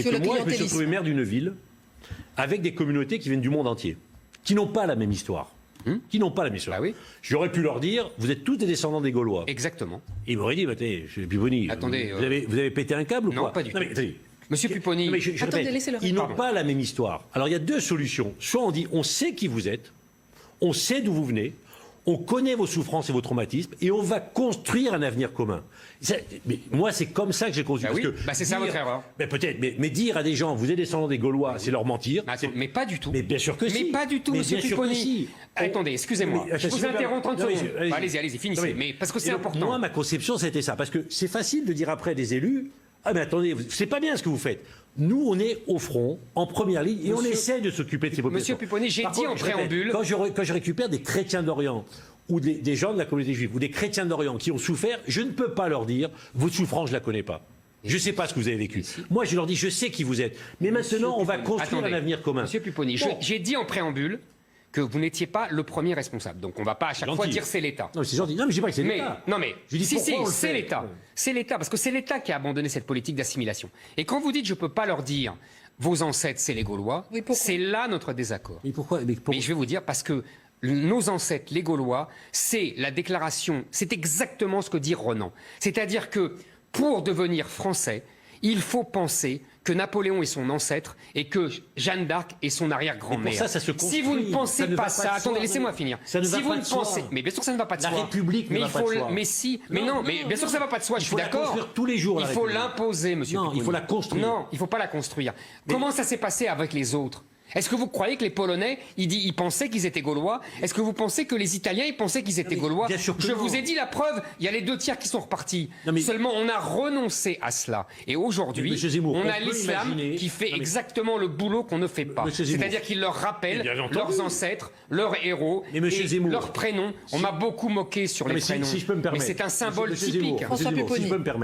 C'est que moi, je me suis retrouvé maire d'une ville avec des communautés qui viennent du monde entier, qui n'ont pas la même histoire. Qui n'ont pas la même histoire. Bah oui. J'aurais pu leur dire, vous êtes tous des descendants des Gaulois. Exactement. Et ils m'auraient dit, attendez, M. Pupponi, Attendez, vous avez pété un câble ou quoi? Non, pas du tout. Attendez. Monsieur Pupponi, Je répète, ils n'ont pas la même histoire. Alors il y a deux solutions. Soit on dit, on sait qui vous êtes, on sait d'où vous venez, on connaît vos souffrances et vos traumatismes, et on va construire un avenir commun. Mais moi, c'est comme ça que j'ai construit. Bah oui, c'est ça votre erreur. Peut-être, mais dire à des gens, vous êtes descendants des Gaulois, c'est leur mentir. Mais pas du tout. Mais bien sûr que si. Mais pas du tout, monsieur Pupponi. Attendez, excusez-moi. Je vous interromps 30 secondes. Allez-y, finissez. Mais parce que c'est important. Moi, ma conception, c'était ça. Parce que c'est facile de dire après des élus, ah mais attendez, c'est pas bien ce que vous faites. Nous, on est au front, en première ligne, et on essaie de s'occuper de ces populations. Monsieur Pupponi, j'ai dit en préambule... Quand je récupère des chrétiens d'Orient, ou des gens de la communauté juive, ou des chrétiens d'Orient qui ont souffert, je ne peux pas leur dire, votre souffrance, je ne la connais pas. Je ne sais pas ce que vous avez vécu. Moi, je leur dis, je sais qui vous êtes. Mais maintenant, on va construire un avenir commun. Monsieur Pupponi, j'ai dit en préambule que vous n'étiez pas le premier responsable. Donc on ne va pas à chaque fois dire c'est l'État. Non, c'est gentil. Non, mais je dis pas que c'est l'État. Non, mais si, c'est l'État. C'est l'État, parce que c'est l'État qui a abandonné cette politique d'assimilation. Et quand vous dites je ne peux pas leur dire vos ancêtres, c'est les Gaulois, c'est là notre désaccord. Mais pourquoi Mais je vais vous dire, parce que nos ancêtres, les Gaulois, c'est la déclaration, c'est exactement ce que dit Renan. C'est-à-dire que pour devenir français, il faut penser que Napoléon est son ancêtre et que Jeanne d'Arc est son arrière-grand-mère. Ça se construit. Si vous ne pensez pas ça, attendez, laissez-moi finir. Ça ne va pas de soi. Mais bien sûr que ça ne va pas de soi. La République ne va pas de soi. Mais si, mais non, mais bien sûr que ça ne va pas de soi, je suis d'accord. Il faut la construire tous les jours. Il faut l'imposer, monsieur Pupponi. Non, il faut la construire. Non, il ne faut pas la construire. Comment ça s'est passé avec les autres ? Est-ce que vous croyez que les Polonais, ils pensaient qu'ils étaient Gaulois? Est-ce que vous pensez que les Italiens, ils pensaient qu'ils étaient Gaulois? Bien sûr que Je non. vous ai dit la preuve, il y a les 2 tiers qui sont repartis. Seulement, on a renoncé à cela. Et aujourd'hui, on a l'islam qui fait exactement le boulot qu'on ne fait pas. C'est-à-dire qu'il leur rappelle leurs ancêtres, leurs héros, et leurs prénoms. On m'a beaucoup moqué sur les prénoms. Mais c'est un symbole typique. François Pupponi.